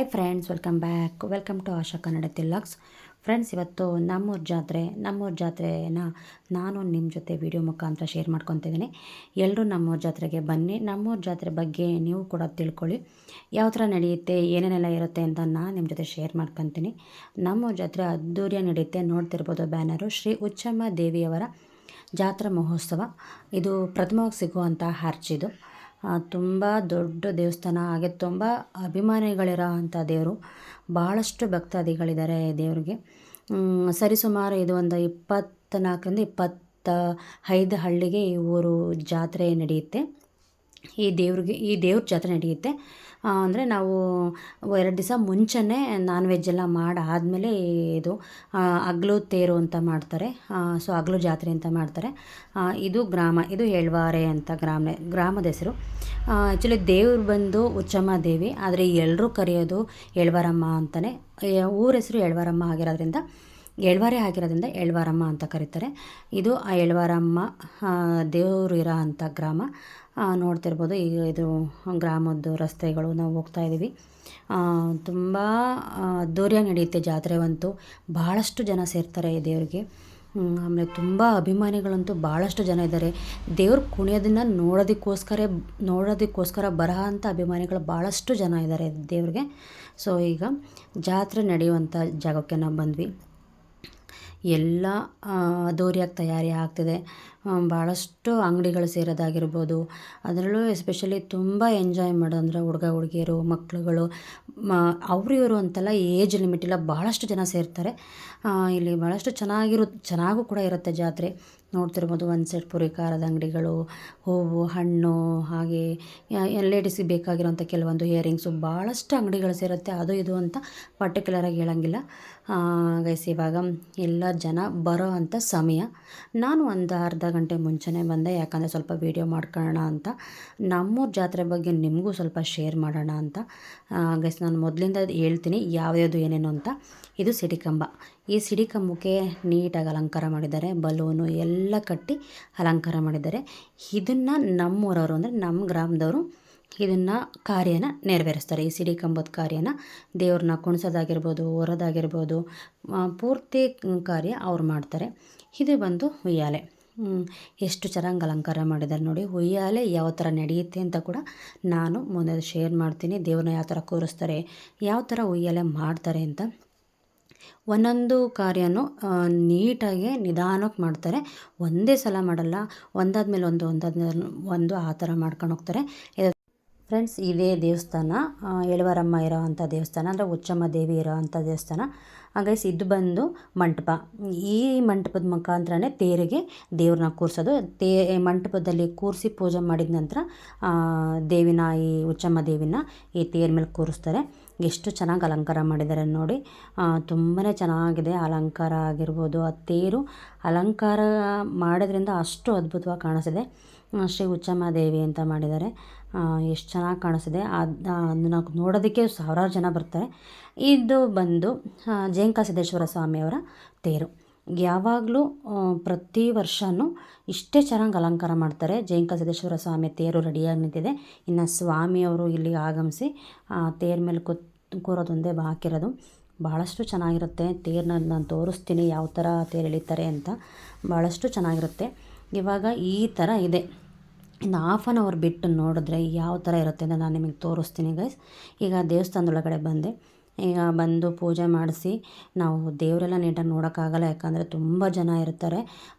Hi friends, welcome to Asha Kannada ತಿಲಾಕ್ಸ್. Friends, ಇವತ್ತು ನಮ್ಮೂರ ಜಾತ್ರೆನ ನಾನು ನಿಮ್ಮ ಜೊತೆ ವಿಡಿಯೋ ಮುಖಾಂತರ ಶೇರ್ ಮಾಡ್ಕೊತಿದ್ದೀನಿ. ಎಲ್ಲರೂ ನಮ್ಮೂರ ಜಾತ್ರೆಗೆ ಬನ್ನಿ. ನಮ್ಮೂರ ಜಾತ್ರೆ ಬಗ್ಗೆ ನೀವು ಕೂಡ ತಿಳ್ಕೊಳ್ಳಿ, ಯಾವ ಥರ ನಡೆಯುತ್ತೆ, ಏನೇನೆಲ್ಲ ಇರುತ್ತೆ ಅಂತ ನಾನು ನಿಮ್ಮ ಜೊತೆ ಶೇರ್ ಮಾಡ್ಕೊತೀನಿ. ನಮ್ಮೂರ ಜಾತ್ರೆ ಅದ್ದೂರಿಯಾಗಿ ನಡೆಯುತ್ತೆ. ನೋಡ್ತಿರ್ಬೋದು ಬ್ಯಾನರು, ಶ್ರೀ ಉಚ್ಚಮ್ಮ ದೇವಿಯವರ ಜಾತ್ರಾ ಮಹೋತ್ಸವ. ಇದು ಪ್ರಥಮವಾಗಿ ಸಿಗುವಂಥ ಇದು ತುಂಬ ದೊಡ್ಡ ದೇವಸ್ಥಾನ, ಹಾಗೆ ತುಂಬ ಅಭಿಮಾನಿಗಳಿರೋ ಅಂಥ ದೇವರು. ಭಾಳಷ್ಟು ಭಕ್ತಾದಿಗಳಿದ್ದಾರೆ ದೇವರಿಗೆ. ಸರಿಸುಮಾರು ಇದು ಒಂದು 24ರಿಂದ 25 ಹಳ್ಳಿಗೆ ಈ ಊರು ಜಾತ್ರೆ ನಡೆಯುತ್ತೆ. ಈ ದೇವ್ರ ಜಾತ್ರೆ ನಡೆಯುತ್ತೆ. ಅಂದರೆ ನಾವು 2 ದಿವಸ ಮುಂಚೆನೇ ನಾನ್ ವೆಜ್ ಎಲ್ಲ ಮಾಡಾದಮೇಲೆ ಇದು ಅಗ್ಲು ತೇರು ಅಂತ ಮಾಡ್ತಾರೆ. ಸೊ ಅಗ್ಲು ಜಾತ್ರೆ ಅಂತ ಮಾಡ್ತಾರೆ. ಇದು ಎಳ್ವಾರೆ ಅಂತ ಗ್ರಾಮದ ಹೆಸರು. ಆ್ಯಕ್ಚುಲಿ ದೇವ್ರು ಬಂದು ಉಚ್ಚಮ್ಮ ದೇವಿ, ಆದರೆ ಎಲ್ಲರೂ ಕರೆಯೋದು ಎಳ್ವಾರಮ್ಮ ಅಂತಲೇ. ಊರ ಹೆಸರು ಎಳ್ವಾರಮ್ಮ ಆಗಿರೋದ್ರಿಂದ ಎಳ್ವಾರಮ್ಮ ಅಂತ ಕರೀತಾರೆ. ಇದು ಆ ಎಳ್ವಾರಮ್ಮ ದೇವರು ಇರೋ ಅಂಥ ಗ್ರಾಮ. ನೋಡ್ತಿರ್ಬೋದು ಈಗ ಇದು ಗ್ರಾಮದ್ದು ರಸ್ತೆಗಳು, ನಾವು ಹೋಗ್ತಾ ಇದ್ದೀವಿ. ತುಂಬ ಅದ್ದೂರಿಯಾಗಿ ನಡೆಯುತ್ತೆ ಜಾತ್ರೆವಂತೂ. ಭಾಳಷ್ಟು ಜನ ಸೇರ್ತಾರೆ ಈ ದೇವ್ರಿಗೆ. ಆಮೇಲೆ ತುಂಬ ಅಭಿಮಾನಿಗಳಂತೂ ಭಾಳಷ್ಟು ಜನ ಇದ್ದಾರೆ. ದೇವ್ರು ಕುಣಿಯೋದನ್ನು ನೋಡೋದಕ್ಕೋಸ್ಕರ ಬರೋ ಅಂಥ ಅಭಿಮಾನಿಗಳು ಭಾಳಷ್ಟು ಜನ ಇದ್ದಾರೆ ದೇವ್ರಿಗೆ. ಸೊ ಈಗ ಜಾತ್ರೆ ನಡೆಯುವಂಥ ಜಾಗಕ್ಕೆ ನಾವು ಬಂದ್ವಿ. ಎಲ್ಲ ಅದ್ದೂರಿಯಾಗಿ ತಯಾರಿ ಆಗ್ತಿದೆ. ಭಾಳಷ್ಟು ಅಂಗಡಿಗಳು ಸೇರೋದಾಗಿರ್ಬೋದು. ಅದರಲ್ಲೂ ಎಸ್ಪೆಷಲಿ ತುಂಬ ಎಂಜಾಯ್ ಮಾಡೋದಂದರೆ ಹುಡುಗಿಯರು, ಮಕ್ಕಳುಗಳು, ಅವರು ಇವರು ಅಂತೆಲ್ಲ ಏಜ್ ಲಿಮಿಟ್ ಇಲ್ಲ, ಭಾಳಷ್ಟು ಜನ ಸೇರ್ತಾರೆ. ಇಲ್ಲಿ ಭಾಳಷ್ಟು ಚೆನ್ನಾಗೂ ಕೂಡ ಇರುತ್ತೆ ಜಾತ್ರೆ. ನೋಡ್ತಿರ್ಬೋದು ಒಂದು ಸೈಡ್ ಪುರಿ ಖಾರದ ಅಂಗಡಿಗಳು, ಹೂವು, ಹಣ್ಣು, ಹಾಗೆ ಲೇಡೀಸಿಗೆ ಬೇಕಾಗಿರೋಂಥ ಕೆಲವೊಂದು ಇಯರಿಂಗ್ಸು, ಭಾಳಷ್ಟು ಅಂಗಡಿಗಳು ಸೇರುತ್ತೆ. ಅದು ಇದು ಅಂತ ಪರ್ಟಿಕ್ಯುಲರಾಗಿ ಹೇಳೋಂಗಿಲ್ಲ. ಗೈಸ್, ಇವಾಗ ಎಲ್ಲ ಜನ ಬರೋ ಅಂಥ ಸಮಯ. ನಾನು ಒಂದು ಅರ್ಧ ಗಂಟೆ ಮುಂಚೆನೇ ಬಂದೆ, ಯಾಕಂದರೆ ಸ್ವಲ್ಪ ವೀಡಿಯೋ ಮಾಡ್ಕೊಳ್ಳೋಣ ಅಂತ, ನಮ್ಮೂರ ಜಾತ್ರೆ ಬಗ್ಗೆ ನಿಮಗೂ ಸ್ವಲ್ಪ ಶೇರ್ ಮಾಡೋಣ ಅಂತ. ಗೈಸ್, ನಾನು ಮೊದಲಿಂದ ಹೇಳ್ತೀನಿ ಯಾವ್ಯಾವುದು ಏನೇನು ಅಂತ. ಇದು ಸಿಡಿಕಂಬ. ಈ ಸಿಡಿಕಂಬಕ್ಕೆ ನೀಟಾಗಿ ಅಲಂಕಾರ ಮಾಡಿದ್ದಾರೆ, ಬಲೂನು ಎಲ್ಲ ಕಟ್ಟಿ ಅಲಂಕಾರ ಮಾಡಿದ್ದಾರೆ. ಇದನ್ನು ನಮ್ಮೂರವರು, ಅಂದರೆ ನಮ್ಮ ಗ್ರಾಮದವರು ಇದನ್ನು ಕಾರ್ಯನ ನೆರವೇರಿಸ್ತಾರೆ. ಈ ಸಿಡಿಕಂಬದ ಕಾರ್ಯನ, ದೇವ್ರನ್ನ ಕುಣಿಸೋದಾಗಿರ್ಬೋದು, ಹೊರೋದಾಗಿರ್ಬೋದು, ಪೂರ್ತಿ ಕಾರ್ಯ ಅವ್ರು ಮಾಡ್ತಾರೆ. ಇದು ಬಂದು ಉಯ್ಯಾಲೆ. ಎಷ್ಟು ಚೆನ್ನಾಗಿ ಅಲಂಕಾರ ಮಾಡಿದ್ದಾರೆ ನೋಡಿ. ಉಯ್ಯಾಲೆ ಯಾವ ಥರ ನಡೆಯುತ್ತೆ ಅಂತ ಕೂಡ ನಾನು ಮುಂದೆ ಶೇರ್ ಮಾಡ್ತೀನಿ. ದೇವ್ರನ್ನ ಯಾವ ಥರ ಕೂರಿಸ್ತಾರೆ, ಯಾವ ಥರ ಉಯ್ಯಾಲೆ ಮಾಡ್ತಾರೆ ಅಂತ. ಒಂದೊಂದು ಕಾರ್ಯನೂ ನೀಟಾಗಿ ನಿಧಾನಕ್ಕೆ ಮಾಡ್ತಾರೆ. ಒಂದೇ ಸಲ ಮಾಡಲ್ಲ, ಒಂದಾದ್ಮೇಲೆ ಒಂದು ಆ ಥರ ಮಾಡ್ಕೊಂಡು ಹೋಗ್ತಾರೆ. ಫ್ರೆಂಡ್ಸ್, ಇದೇ ದೇವಸ್ಥಾನ ಎಳ್ವಾರಮ್ಮ ಇರೋ ಅಂಥ ದೇವಸ್ಥಾನ, ಅಂದರೆ ಉಚ್ಚಮ್ಮ ದೇವಿ ಇರೋ ಅಂಥ ದೇವಸ್ಥಾನ. ಗೈಸ್, ಇದು ಬಂದು ಮಂಟಪ. ಈ ಮಂಟಪದ ಮುಖಾಂತರನೇ ತೇರಿಗೆ ದೇವ್ರನ್ನ ಕೂರಿಸೋದು. ಮಂಟಪದಲ್ಲಿ ಕೂರಿಸಿ ಪೂಜೆ ಮಾಡಿದ ನಂತರ ಈ ಉಚ್ಚಮ್ಮ ದೇವಿನ ಈ ತೇರ ಮೇಲೆ ಕೂರಿಸ್ತಾರೆ. ಎಷ್ಟು ಚೆನ್ನಾಗಿ ಅಲಂಕಾರ ಮಾಡಿದ್ದಾರೆ ನೋಡಿ. ತುಂಬಾ ಚೆನ್ನಾಗಿದೆ ಅಲಂಕಾರ ಆಗಿರ್ಬೋದು. ಆ ತೇರು ಅಲಂಕಾರ ಮಾಡೋದ್ರಿಂದ ಅಷ್ಟು ಅದ್ಭುತವಾಗಿ ಕಾಣಿಸಿದೆ. ಶ್ರೀ ಉಚ್ಚಮ್ಮ ದೇವಿ ಅಂತ ಮಾಡಿದ್ದಾರೆ. ಎಷ್ಟು ಚೆನ್ನಾಗಿ ಕಾಣಿಸ್ತಿದೆ. ಅದನ್ನು ನೋಡೋದಕ್ಕೆ ಸಾವಿರಾರು ಜನ ಬರ್ತಾರೆ. ಇದು ಬಂದು ಜಯಂಕ ಸಿದ್ದೇಶ್ವರ ಸ್ವಾಮಿಯವರ ತೇರು. ಯಾವಾಗಲೂ ಪ್ರತಿ ವರ್ಷವೂ ಇಷ್ಟೇ ಚೆನ್ನಾಗಿ ಅಲಂಕಾರ ಮಾಡ್ತಾರೆ. ಜಯಂಕ ಸಿದ್ದೇಶ್ವರ ಸ್ವಾಮಿ ತೇರು ರೆಡಿಯಾಗಿ ನಿಂತಿದೆ. ಇನ್ನು ಸ್ವಾಮಿಯವರು ಇಲ್ಲಿ ಆಗಮಿಸಿ ತೇರ ಮೇಲೆ ಕೂರೋದೊಂದೇ ಹಾಕಿರೋದು. ಭಾಳಷ್ಟು ಚೆನ್ನಾಗಿರುತ್ತೆ. ತೇರನ್ನ ನಾನು ತೋರಿಸ್ತೀನಿ ಯಾವ ಥರ ತೇರು ಎಳಿತಾರೆ ಅಂತ. ಭಾಳಷ್ಟು ಚೆನ್ನಾಗಿರುತ್ತೆ. ಇವಾಗ ಈ ಥರ ಇದೆ. ಇನ್ನು ಹಾಫ್ ಆನ್ ಅವರ್ ಬಿಟ್ಟು ನೋಡಿದ್ರೆ ಯಾವ ಥರ ಇರುತ್ತೆ ಅಂತ ನಾನು ನಿಮಗೆ ತೋರಿಸ್ತೀನಿ ಗೈಸ್. ಈಗ ದೇವಸ್ಥಾನದೊಳಗಡೆ ಬಂದು ಪೂಜೆ ಮಾಡಿಸಿ ನಾವು ದೇವರೆಲ್ಲ ನೀಟಾಗಿ ನೋಡೋಕ್ಕಾಗಲ್ಲ, ಯಾಕಂದರೆ ತುಂಬ ಜನ ಇರ್ತಾರೆ.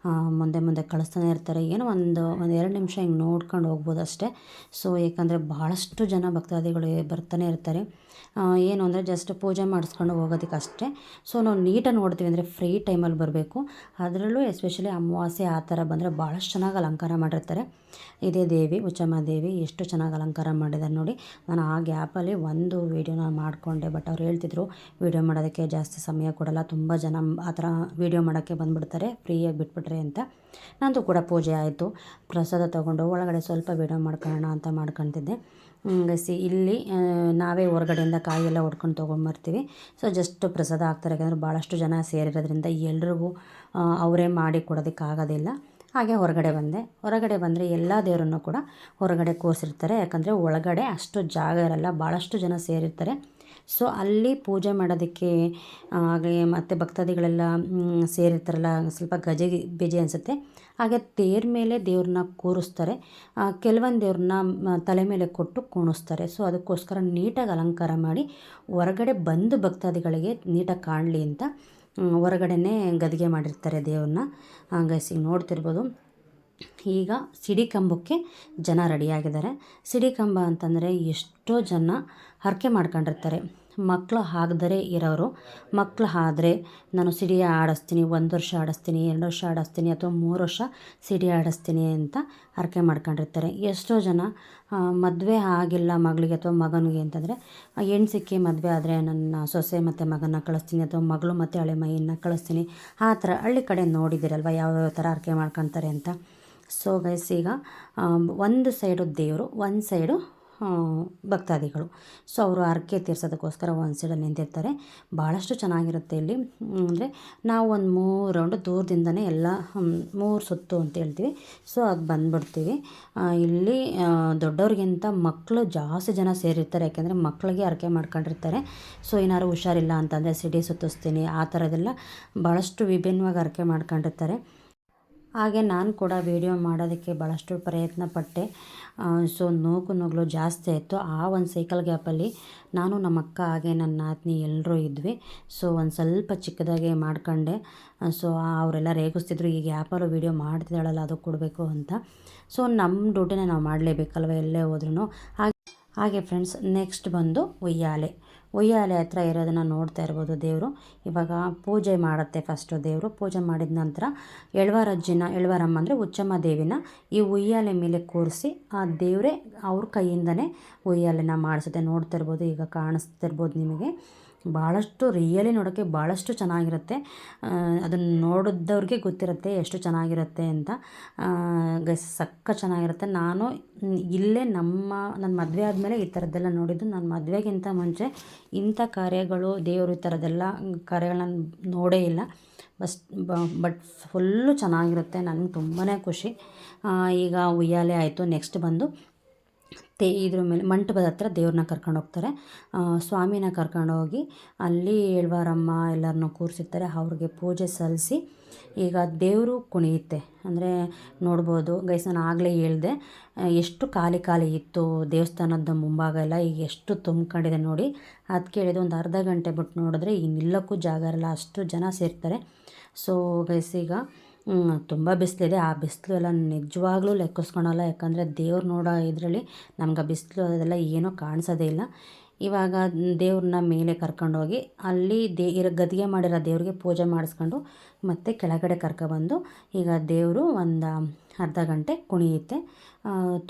ಮುಂದೆ ಕಳಿಸ್ತಾನೆ ಇರ್ತಾರೆ. ಏನೋ ಒಂದು 2 ನಿಮಿಷ ಹಿಂಗೆ ನೋಡ್ಕೊಂಡು ಹೋಗ್ಬೋದು ಅಷ್ಟೇ. ಸೊ ಯಾಕಂದರೆ ಭಾಳಷ್ಟು ಜನ ಭಕ್ತಾದಿಗಳು ಬರ್ತಾನೆ ಇರ್ತಾರೆ. ಏನು ಅಂದರೆ ಜಸ್ಟ್ ಪೂಜೆ ಮಾಡಿಸ್ಕೊಂಡು ಹೋಗೋದಕ್ಕೆ ಅಷ್ಟೇ. ಸೊ ನಾವು ನೀಟಾಗಿ ನೋಡ್ತೀವಿ ಅಂದರೆ ಫ್ರೀ ಟೈಮಲ್ಲಿ ಬರಬೇಕು. ಅದರಲ್ಲೂ ಎಸ್ಪೆಷಲಿ ಅಮಾವಾಸ್ಯೆ ಆ ಥರ ಬಂದರೆ ಭಾಳಷ್ಟು ಚೆನ್ನಾಗಿ ಅಲಂಕಾರ ಮಾಡಿರ್ತಾರೆ. ಇದೇ ದೇವಿ ಉಚ್ಚಮ್ಮ ದೇವಿ ಎಷ್ಟು ಚೆನ್ನಾಗಿ ಅಲಂಕಾರ ಮಾಡಿದ್ದಾರೆ ನೋಡಿ. ನಾನು ಆ ಗ್ಯಾಪಲ್ಲಿ ಒಂದು ವೀಡಿಯೋನ ಮಾಡಿಕೊಂಡೆ, ಬಟ್ ಅವ್ರು ಹೇಳ್ತಿದ್ರು ವೀಡಿಯೋ ಮಾಡೋದಕ್ಕೆ ಜಾಸ್ತಿ ಸಮಯ ಕೊಡಲ್ಲ, ತುಂಬ ಜನ ಆ ಥರ ವೀಡಿಯೋ ಮಾಡೋಕ್ಕೆ ಬಂದುಬಿಡ್ತಾರೆ, ಫ್ರೀಯಾಗಿ ಬಿಟ್ಬಿಟ್ರೆ ಅಂತ. ನಂದು ಕೂಡ ಪೂಜೆ ಆಯಿತು. ಪ್ರಸಾದ ತೊಗೊಂಡು ಒಳಗಡೆ ಸ್ವಲ್ಪ ವೀಡಿಯೋ ಮಾಡ್ಕೊಳ್ಳೋಣ ಅಂತ ಮಾಡ್ಕೊತಿದ್ದೆ. ಇಲ್ಲಿ ನಾವೇ ಹೊರಗಡೆಯಿಂದ ಕಾಯಿ ಎಲ್ಲ ಹೊಡ್ಕೊಂಡು ತೊಗೊಂಬರ್ತೀವಿ. ಸೊ ಜಸ್ಟ್ ಪ್ರಸಾದ ಹಾಕ್ತಾರೆ, ಯಾಕಂದರೆ ಭಾಳಷ್ಟು ಜನ ಸೇರಿರೋದ್ರಿಂದ ಎಲ್ರಿಗೂ ಅವರೇ ಮಾಡಿ ಕೊಡೋದಕ್ಕಾಗೋದಿಲ್ಲ. ಹಾಗೆ ಹೊರಗಡೆ ಬಂದರೆ ಎಲ್ಲ ದೇವರನ್ನು ಕೂಡ ಹೊರಗಡೆ ಕೂರಿಸಿರ್ತಾರೆ. ಯಾಕಂದರೆ ಒಳಗಡೆ ಅಷ್ಟು ಜಾಗ ಇರಲ್ಲ, ಭಾಳಷ್ಟು ಜನ ಸೇರಿರ್ತಾರೆ. ಸೊ ಅಲ್ಲಿ ಪೂಜೆ ಮಾಡೋದಕ್ಕೆ ಹಾಗೆ ಮತ್ತು ಭಕ್ತಾದಿಗಳೆಲ್ಲ ಸೇರಿರ್ತಾರಲ್ಲ, ಸ್ವಲ್ಪ ಬಿಜಿ ಅನಿಸುತ್ತೆ. ಹಾಗೆ ತೇರ ಮೇಲೆ ದೇವ್ರನ್ನ ಕೂರಿಸ್ತಾರೆ. ಕೆಲವೊಂದು ದೇವ್ರನ್ನ ತಲೆ ಮೇಲೆ ಕೊಟ್ಟು ಕುಣಿಸ್ತಾರೆ. ಸೊ ಅದಕ್ಕೋಸ್ಕರ ನೀಟಾಗಿ ಅಲಂಕಾರ ಮಾಡಿ ಹೊರಗಡೆ ಬಂದು ಭಕ್ತಾದಿಗಳಿಗೆ ನೀಟಾಗಿ ಕಾಣಲಿ ಅಂತ ಹೊರಗಡೆನೇ ಗದ್ಗೆ ಮಾಡಿರ್ತಾರೆ ದೇವ್ರನ್ನ. ಗೈಸ್ ಈಗ ನೋಡ್ತಿರ್ಬೋದು. ಈಗ ಸಿಡಿ ಕಂಬಕ್ಕೆ ಜನ ರೆಡಿಯಾಗಿದ್ದಾರೆ. ಸಿಡಿ ಕಂಬ ಅಂತಂದರೆ ಎಷ್ಟೋ ಜನ ಹರಕೆ ಮಾಡ್ಕೊಂಡಿರ್ತಾರೆ. ಮಕ್ಕಳು ಆಗದರೆ ಇರೋರು, ಮಕ್ಕಳು ಆದರೆ ನಾನು ಸಿಡಿ ಆಡಿಸ್ತೀನಿ, 1 ವರ್ಷ ಆಡಿಸ್ತೀನಿ, 2 ವರ್ಷ ಆಡಿಸ್ತೀನಿ ಅಥವಾ 3 ವರ್ಷ ಸಿಡಿ ಆಡಿಸ್ತೀನಿ ಅಂತ ಹರಕೆ ಮಾಡ್ಕೊಂಡಿರ್ತಾರೆ. ಎಷ್ಟೋ ಜನ ಮದುವೆ ಆಗಿಲ್ಲ ಮಗಳಿಗೆ ಅಥವಾ ಮಗನಿಗೆ ಅಂತಂದರೆ ಹೆಣ್ಣು ಸಿಕ್ಕಿ ಮದುವೆ ಆದರೆ ನನ್ನ ಸೊಸೆ ಮತ್ತು ಮಗನ ಕಳಿಸ್ತೀನಿ ಅಥವಾ ಮಗಳು ಮತ್ತು ಹಳೆ ಮೈಯನ್ನು ಕಳಿಸ್ತೀನಿ. ಆ ಥರ ಹಳ್ಳಿ ಕಡೆ ನೋಡಿದ್ದೀರಲ್ವ ಯಾವ್ಯಾವ ಥರ ಹರಕೆ ಮಾಡ್ಕೊತಾರೆ ಅಂತ. ಸೊ ಗೈಸ್ ಈಗ ಒಂದು ಸೈಡು ದೇವರು, ಒಂದು ಸೈಡು ಭಕ್ತಾದಿಗಳು. ಸೊ ಅವರು ಹರಕೆ ತೀರ್ಸೋದಕ್ಕೋಸ್ಕರ ಒಂದು ಸೈಡಲ್ಲಿ ನಿಂತಿರ್ತಾರೆ. ಭಾಳಷ್ಟು ಚೆನ್ನಾಗಿರುತ್ತೆ ಇಲ್ಲಿ. ಅಂದರೆ ನಾವು ಒಂದು 3 ರೌಂಡು ದೂರದಿಂದನೇ ಎಲ್ಲ 3 ಸುತ್ತು ಅಂತ ಹೇಳ್ತೀವಿ. ಸೊ ಅದು ಬಂದುಬಿಡ್ತೀವಿ. ಇಲ್ಲಿ ದೊಡ್ಡವ್ರಿಗಿಂತ ಮಕ್ಕಳು ಜಾಸ್ತಿ ಜನ ಸೇರಿರ್ತಾರೆ. ಯಾಕೆಂದರೆ ಮಕ್ಕಳಿಗೆ ಹರಕೆ ಮಾಡ್ಕೊಂಡಿರ್ತಾರೆ. ಸೊ ಏನಾದ್ರು ಹುಷಾರಿಲ್ಲ ಅಂತಂದರೆ ಸಿಡಿ ಸುತ್ತಿಸ್ತೀನಿ ಆ ಥರದ್ದೆಲ್ಲ ಭಾಳಷ್ಟು ವಿಭಿನ್ನವಾಗಿ ಹರಕೆ ಮಾಡ್ಕೊಂಡಿರ್ತಾರೆ. ಹಾಗೆ ನಾನು ಕೂಡ ವೀಡಿಯೋ ಮಾಡೋದಕ್ಕೆ ಭಾಳಷ್ಟು ಪ್ರಯತ್ನ ಪಟ್ಟೆ. ಸೊ ನೂಕು ಜಾಸ್ತಿ ಆಯಿತು. ಆ ಒಂದು ಸೈಕಲ್ ಗ್ಯಾಪಲ್ಲಿ ನಾನು ನಮ್ಮ ಅಕ್ಕ ಹಾಗೆ ನನ್ನ ನಾದಿನಿ ಎಲ್ಲರೂ ಇದ್ವಿ. ಸೊ ಒಂದು ಸ್ವಲ್ಪ ಚಿಕ್ಕದಾಗೆ ಮಾಡ್ಕೊಂಡೆ. ಸೊ ಅವರೆಲ್ಲ ರೇಗಿಸ್ತಿದ್ರು, ಈ ಗ್ಯಾಪಲ್ಲೂ ವೀಡಿಯೋ ಮಾಡ್ತಿದ್ದಾಳಲ್ಲ ಅದು ಕೊಡಬೇಕು ಅಂತ. ಸೊ ನಮ್ಮ ಡ್ಯೂಟಿನ ನಾವು ಮಾಡಲೇಬೇಕಲ್ವ ಎಲ್ಲೇ ಹೋದ್ರೂ. ಹಾಗೆ ಫ್ರೆಂಡ್ಸ್ ನೆಕ್ಸ್ಟ್ ಬಂದು ಉಯ್ಯಾಲೆ ಹತ್ರ ಇರೋದನ್ನು ನೋಡ್ತಾ ಇರ್ಬೋದು. ದೇವರು ಇವಾಗ ಪೂಜೆ ಮಾಡುತ್ತೆ. ಫಸ್ಟು ದೇವರು ಪೂಜೆ ಮಾಡಿದ ನಂತರ ಎಳ್ವಾರಮ್ಮ ಅಂದರೆ ಹುಚ್ಚಮ್ಮ ದೇವಿನ ಈ ಉಯ್ಯಾಲೆ ಮೇಲೆ ಕೂರಿಸಿ ಆ ದೇವರೇ ಅವ್ರ ಕೈಯಿಂದನೇ ಉಯ್ಯಾಲೆನ ಮಾಡಿಸುತ್ತೆ. ನೋಡ್ತಾ ಇರ್ಬೋದು, ಈಗ ಕಾಣಿಸ್ತಿರ್ಬೋದು ನಿಮಗೆ. ಭಾಳಷ್ಟು ರಿಯಲಿ ನೋಡೋಕ್ಕೆ ಭಾಳಷ್ಟು ಚೆನ್ನಾಗಿರುತ್ತೆ. ಅದನ್ನು ನೋಡಿದವ್ರಿಗೆ ಗೊತ್ತಿರುತ್ತೆ ಎಷ್ಟು ಚೆನ್ನಾಗಿರುತ್ತೆ ಅಂತ. ಸಕ್ಕ ಚೆನ್ನಾಗಿರುತ್ತೆ. ನಾನು ಇಲ್ಲೇ ನನ್ನ ಮದುವೆ ಆದಮೇಲೆ ಈ ಥರದ್ದೆಲ್ಲ ನೋಡಿದ್ದು. ನನ್ನ ಮದುವೆಗಿಂತ ಮುಂಚೆ ಇಂಥ ಕಾರ್ಯಗಳು ದೇವರು ಈ ಥರದ್ದೆಲ್ಲ ಕಾರ್ಯಗಳನ್ನ ನೋಡೇ ಇಲ್ಲ. ಬಟ್ ಫುಲ್ಲು ಚೆನ್ನಾಗಿರುತ್ತೆ. ನನಗೆ ತುಂಬಾ ಖುಷಿ. ಈಗ ಉಯ್ಯಾಲೆ ಆಯಿತು. ನೆಕ್ಸ್ಟ್ ಬಂದು ಇದ್ರ ಮೇಲೆ ಮಂಟಪದ ಹತ್ರ ದೇವ್ರನ್ನ ಕರ್ಕೊಂಡು ಹೋಗ್ತಾರೆ. ಸ್ವಾಮಿನ ಕರ್ಕೊಂಡೋಗಿ ಅಲ್ಲಿ ಎಳ್ವಾರಮ್ಮ ಎಲ್ಲರನ್ನೂ ಕೂರಿಸಿರ್ತಾರೆ. ಅವ್ರಿಗೆ ಪೂಜೆ ಸಲ್ಲಿಸಿ ಈಗ ದೇವರು ಕುಣಿಯುತ್ತೆ. ಅಂದರೆ ನೋಡ್ಬೋದು ಗೈಸ್, ನಾನು ಆಗಲೇ ಹೇಳಿದೆ ಎಷ್ಟು ಖಾಲಿ ಇತ್ತು ದೇವಸ್ಥಾನದ ಮುಂಭಾಗ ಎಲ್ಲ. ಈಗ ಎಷ್ಟು ತುಂಬ್ಕೊಂಡಿದೆ ನೋಡಿ. ಅದಕ್ಕೆ ಹೇಳಿದೆ ಒಂದು ಅರ್ಧ ಗಂಟೆ ಬಿಟ್ಟು ನೋಡಿದ್ರೆ ಈಗ ನಿಲ್ಲಕ್ಕೂ ಜಾಗ ಇರಲ್ಲ, ಅಷ್ಟು ಜನ ಸೇರ್ತಾರೆ. ಸೊ ಗೈಸ್ ಈಗ ತುಂಬ ಬಿಸಿಲಿದೆ. ಆ ಬಿಸಿಲು ಎಲ್ಲ ನಿಜವಾಗ್ಲೂ ಲೆಕ್ಕಿಸ್ಕೊಳಲ್ಲ. ಯಾಕಂದರೆ ದೇವ್ರು ನೋಡೋ ಇದರಲ್ಲಿ ನಮ್ಗೆ ಆ ಬಿಸಿಲು ಅದೆಲ್ಲ ಏನೂ ಕಾಣಿಸೋದೇ ಇಲ್ಲ. ಇವಾಗ ದೇವ್ರನ್ನ ಮೇಲೆ ಕರ್ಕೊಂಡೋಗಿ ಅಲ್ಲಿ ಗದ್ಗೆ ಮಾಡಿರೋ ದೇವ್ರಿಗೆ ಪೂಜೆ ಮಾಡಿಸ್ಕೊಂಡು ಮತ್ತೆ ಕೆಳಗಡೆ ಕರ್ಕೊಬಂದು ಈಗ ದೇವರು ಒಂದು ಅರ್ಧ ಗಂಟೆ ಕುಣಿಯುತ್ತೆ.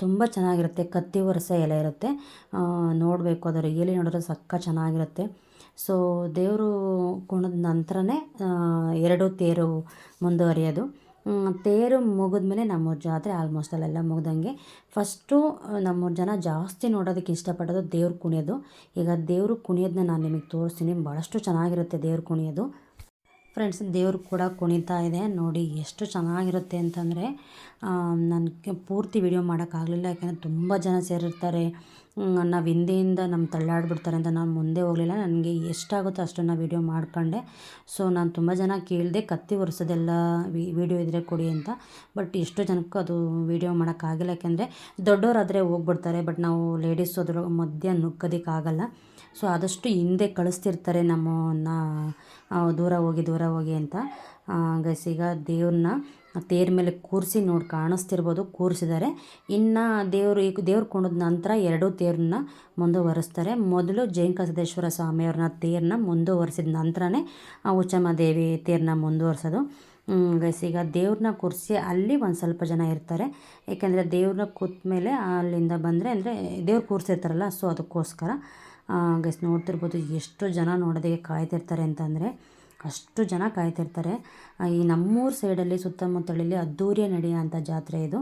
ತುಂಬ ಚೆನ್ನಾಗಿರುತ್ತೆ. ಕತ್ತಿ ವರ್ಷ ಎಲ್ಲ ಇರುತ್ತೆ. ನೋಡಬೇಕು, ಅದು ರಿಯಲಿ ನೋಡಿದ್ರೆ ಸಕ್ಕ ಚೆನ್ನಾಗಿರುತ್ತೆ. ಸೊ ದೇವರು ಕುಣಿದ ನಂತರನೇ 2 ತೇರು ಮುಂದುವರಿಯೋದು. ತೇರು ಮುಗಿದ್ಮೇಲೆ ನಮ್ಮೂರ ಜಾತ್ರೆ ಆಲ್ಮೋಸ್ಟ್ ಅಲ್ಲೆಲ್ಲ ಮುಗ್ದಂಗೆ. ಫಸ್ಟು ನಮ್ಮೂರ ಜನ ಜಾಸ್ತಿ ನೋಡೋದಕ್ಕೆ ಇಷ್ಟಪಡೋದು ದೇವ್ರು ಕುಣಿಯೋದು. ಈಗ ದೇವರು ಕುಣಿಯೋದನ್ನ ನಾನು ನಿಮಗೆ ತೋರಿಸ್ತೀನಿ. ಭಾಳಷ್ಟು ಚೆನ್ನಾಗಿರುತ್ತೆ ದೇವ್ರು ಕುಣಿಯೋದು. ಫ್ರೆಂಡ್ಸ್ ದೇವ್ರು ಕೂಡ ಕುಣಿತಾ ಇದೆ ನೋಡಿ, ಎಷ್ಟು ಚೆನ್ನಾಗಿರುತ್ತೆ ಅಂತಂದರೆ ನನಗೆ ಪೂರ್ತಿ ವಿಡಿಯೋ ಮಾಡೋಕ್ಕಾಗಲಿಲ್ಲ. ಯಾಕೆಂದರೆ ತುಂಬ ಜನ ಸೇರಿರ್ತಾರೆ. ನಾವು ಹಿಂದೆಯಿಂದ ತಳ್ಳಾಡ್ಬಿಡ್ತಾರೆ ಅಂತ ನಾನು ಮುಂದೆ ಹೋಗಲಿಲ್ಲ. ನನಗೆ ಎಷ್ಟಾಗುತ್ತೋ ಅಷ್ಟನ್ನು ವೀಡಿಯೋ ಮಾಡ್ಕೊಂಡೆ. ಸೊ ನಾನು ತುಂಬ ಜನ ಕೇಳಿದೆ ಕತ್ತಿ ಒರೆಸೋದೆಲ್ಲ ವೀಡಿಯೋ ಇದ್ದರೆ ಕೊಡಿ ಅಂತ. ಬಟ್ ಎಷ್ಟೋ ಜನಕ್ಕೂ ಅದು ವೀಡಿಯೋ ಮಾಡೋಕ್ಕಾಗಿಲ್ಲ. ಯಾಕೆಂದರೆ ದೊಡ್ಡವರಾದರೆ ಹೋಗ್ಬಿಡ್ತಾರೆ. ಬಟ್ ನಾವು ಲೇಡೀಸ್ ಅದ್ರ ಮಧ್ಯ ನುಗ್ಗೋದಕ್ಕಾಗಲ್ಲ. ಸೊ ಆದಷ್ಟು ಹಿಂದೆ ಕಳಿಸ್ತಿರ್ತಾರೆ ನಮ್ಮನ್ನ ದೂರ ಹೋಗಿ ಅಂತ. ಗೈಸ್ ಈಗ ದೇವ್ರನ್ನ ತೇರ ಮೇಲೆ ಕೂರಿಸಿ ನೋಡಿ ಕಾಣಿಸ್ತಿರ್ಬೋದು, ಕೂರಿಸಿದ್ದಾರೆ. ಇನ್ನು ದೇವ್ರು ಕುಣಿದ ನಂತರ 2 ತೇರನ್ನ ಮುಂದುವರಿಸ್ತಾರೆ. ಮೊದಲು ಜಯಂಕಸಿದ್ದೇಶ್ವರ ಸ್ವಾಮಿಯವ್ರನ್ನ ತೇರನ್ನ ಮುಂದುವರಿಸಿದ ನಂತರನೇ ಹುಚ್ಚಮ್ಮ ದೇವಿ ತೇರನ್ನ ಮುಂದುವರಿಸೋದು. ಗೈಸ್ ಈಗ ದೇವ್ರನ್ನ ಕೂರಿಸಿ ಅಲ್ಲಿ ಒಂದು ಸ್ವಲ್ಪ ಜನ ಇರ್ತಾರೆ. ಏಕೆಂದರೆ ದೇವ್ರನ್ನ ಕೂತ ಮೇಲೆ ಅಲ್ಲಿಂದ ಬಂದರೆ ಅಂದರೆ ದೇವ್ರು ಕೂರಿಸಿರ್ತಾರಲ್ಲ, ಸೊ ಅದಕ್ಕೋಸ್ಕರ. ಗೈಸ್ ನೋಡ್ತಿರ್ಬೋದು ಎಷ್ಟು ಜನ ನೋಡೋದಕ್ಕೆ ಕಾಯ್ತಿರ್ತಾರೆ ಅಂತಂದರೆ ಅಷ್ಟು ಜನ ಕಾಯ್ತಿರ್ತಾರೆ. ಈ ನಮ್ಮೂರ ಸೈಡಲ್ಲಿ ಸುತ್ತಮುತ್ತಲಲ್ಲಿ ಅದ್ದೂರಿಯ ನಡೆಯುವಂಥ ಜಾತ್ರೆ ಇದು.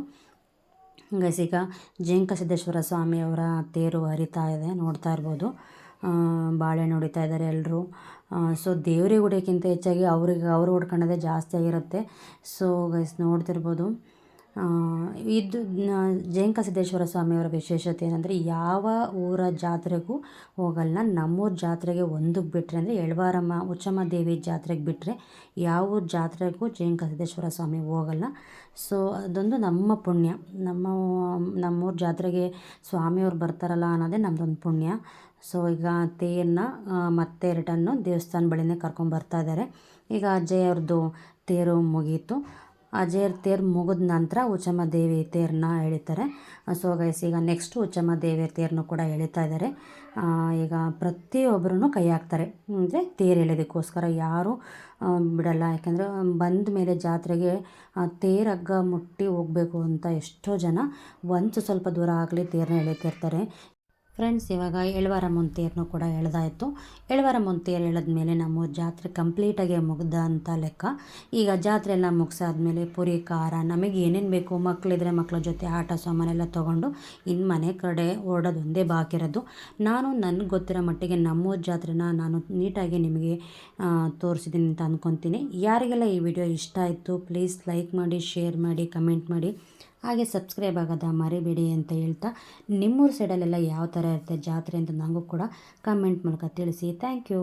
ಗೈಸ್ ಈಗ ಜಯಂಕಸಿದ್ದೇಶ್ವರ ಸ್ವಾಮಿಯವರ ತೇರು ಹರಿತಾ ಇದೆ, ನೋಡ್ತಾ ಇರ್ಬೋದು. ಬಾಳೆಹಣ್ಣು ಹೊಡಿತಾ ಇದ್ದಾರೆ ಎಲ್ಲರೂ. ಸೊ ದೇವ್ರಿಗೆ ಹೊಡಿಯೋಕ್ಕಿಂತ ಹೆಚ್ಚಾಗಿ ಅವ್ರು ಹೊಡ್ಕೊಳ್ಳೋದೇ ಜಾಸ್ತಿ ಆಗಿರುತ್ತೆ. ಸೊ ಗೈಸ್ ನೋಡ್ತಿರ್ಬೋದು ಇದು ಜಯಂಕಸಿದ್ದೇಶ್ವರ ಸ್ವಾಮಿಯವರ ವಿಶೇಷತೆ ಏನಂದರೆ ಯಾವ ಊರ ಜಾತ್ರೆಗೂ ಹೋಗಲ್ಲ. ನಮ್ಮೂರ ಜಾತ್ರೆಗೆ ಒಂದಕ್ಕೆ ಬಿಟ್ಟರೆ ಅಂದರೆ ಎಳವಾರಮ್ಮ ಉಚ್ಚಮ್ಮ ದೇವಿ ಜಾತ್ರೆಗೆ ಬಿಟ್ಟರೆ ಯಾವ ಜಾತ್ರೆಗೂ ಜಯಂಕಸಿದ್ದೇಶ್ವರ ಸ್ವಾಮಿ ಹೋಗಲ್ಲ. ಸೊ ಅದೊಂದು ನಮ್ಮ ಪುಣ್ಯ. ನಮ್ಮೂರ ಜಾತ್ರೆಗೆ ಸ್ವಾಮಿಯವ್ರು ಬರ್ತಾರಲ್ಲ ಅನ್ನೋದೇ ನಮ್ಮದೊಂದು ಪುಣ್ಯ. ಸೊ ಈಗ ತೇರನ್ನ ಮತ್ತೆ ರಿಟರ್ನು ದೇವಸ್ಥಾನ ಬಳಿನೇ ಕರ್ಕೊಂಬರ್ತಾ ಇದ್ದಾರೆ. ಈಗ ಅಜಯ್ ಅವ್ರದ್ದು ತೇರು ಮುಗೀತು. ಅಜಯರ್ ತೇರು ಮುಗಿದ ನಂತರ ಉಚ್ಚಮ್ಮ ದೇವಿ ತೇರನ್ನ ಎಳಿತಾರೆ. ಸೊ ಗೈಸ್ ಈಗ ನೆಕ್ಸ್ಟು ಉಚ್ಚಮ್ಮ ದೇವಿಯ ತೇರನ್ನು ಕೂಡ ಎಳಿತಾ ಇದ್ದಾರೆ. ಈಗ ಪ್ರತಿಯೊಬ್ಬರೂ ಕೈ ಹಾಕ್ತಾರೆ, ಅಂದರೆ ತೇರು ಎಳೆಯೋದಕ್ಕೋಸ್ಕರ ಯಾರೂ ಬಿಡಲ್ಲ. ಯಾಕೆಂದರೆ ಬಂದ ಮೇಲೆ ಜಾತ್ರೆಗೆ ತೇರು ಹಗ್ಗ ಮುಟ್ಟಿ ಹೋಗಬೇಕು ಅಂತ ಎಷ್ಟೋ ಜನ ಒಂದು ಸ್ವಲ್ಪ ದೂರ ಆಗಲಿ ತೇರನ್ನ ಎಳಿತಿರ್ತಾರೆ. ಫ್ರೆಂಡ್ಸ್, ಇವಾಗ ಎಳವಾರಮ್ಮನ ತೇರನ್ನು ಕೂಡ ಎಳೆದಾಯಿತು. ಎಳವಾರಮ್ಮನ ತೇರು ಎಳೆದ್ಮೇಲೆ ನಮ್ಮ ಜಾತ್ರೆ ಕಂಪ್ಲೀಟಾಗಿ ಮುಗ್ದ ಅಂತ ಲೆಕ್ಕ. ಈಗ ಜಾತ್ರೆ ಎಲ್ಲ ಮುಗಿಸಾದ್ಮೇಲೆ ಪುರಿ ಖಾರ ನಮಗೆ ಏನೇನು ಬೇಕು, ಮಕ್ಕಳಿದ್ರೆ ಮಕ್ಕಳ ಜೊತೆ ಆಟ ಸಾಮಾನೆಲ್ಲ ತೊಗೊಂಡು ಇನ್ನು ಮನೆ ಕಡೆ ಹೊರಡೋದೊಂದೇ ಬಾಕಿ ಇರೋದು. ನಾನು ನನಗೆ ಗೊತ್ತಿರೋ ಮಟ್ಟಿಗೆ ನಮ್ಮೂರ ಜಾತ್ರೆನ ನಾನು ನೀಟಾಗಿ ನಿಮಗೆ ತೋರಿಸಿದ್ದೀನಿ ಅಂತ ಅಂದ್ಕೊತೀನಿ. ಯಾರಿಗೆಲ್ಲ ಈ ವಿಡಿಯೋ ಇಷ್ಟ ಆಯಿತು ಪ್ಲೀಸ್ ಲೈಕ್ ಮಾಡಿ, ಶೇರ್ ಮಾಡಿ, ಕಮೆಂಟ್ ಮಾಡಿ, ಹಾಗೆ ಸಬ್ಸ್ಕ್ರೈಬ್ ಆಗೋದ ಮರಿಬೇಡಿ ಅಂತ ಹೇಳ್ತಾ, ನಿಮ್ಮೂರ ಸೈಡಲ್ಲೆಲ್ಲ ಯಾವ ಥರ ಇರುತ್ತೆ ಜಾತ್ರೆ ಅಂತ ನನಗೂ ಕೂಡ ಕಮೆಂಟ್ ಮೂಲಕ ತಿಳಿಸಿ. Thank you.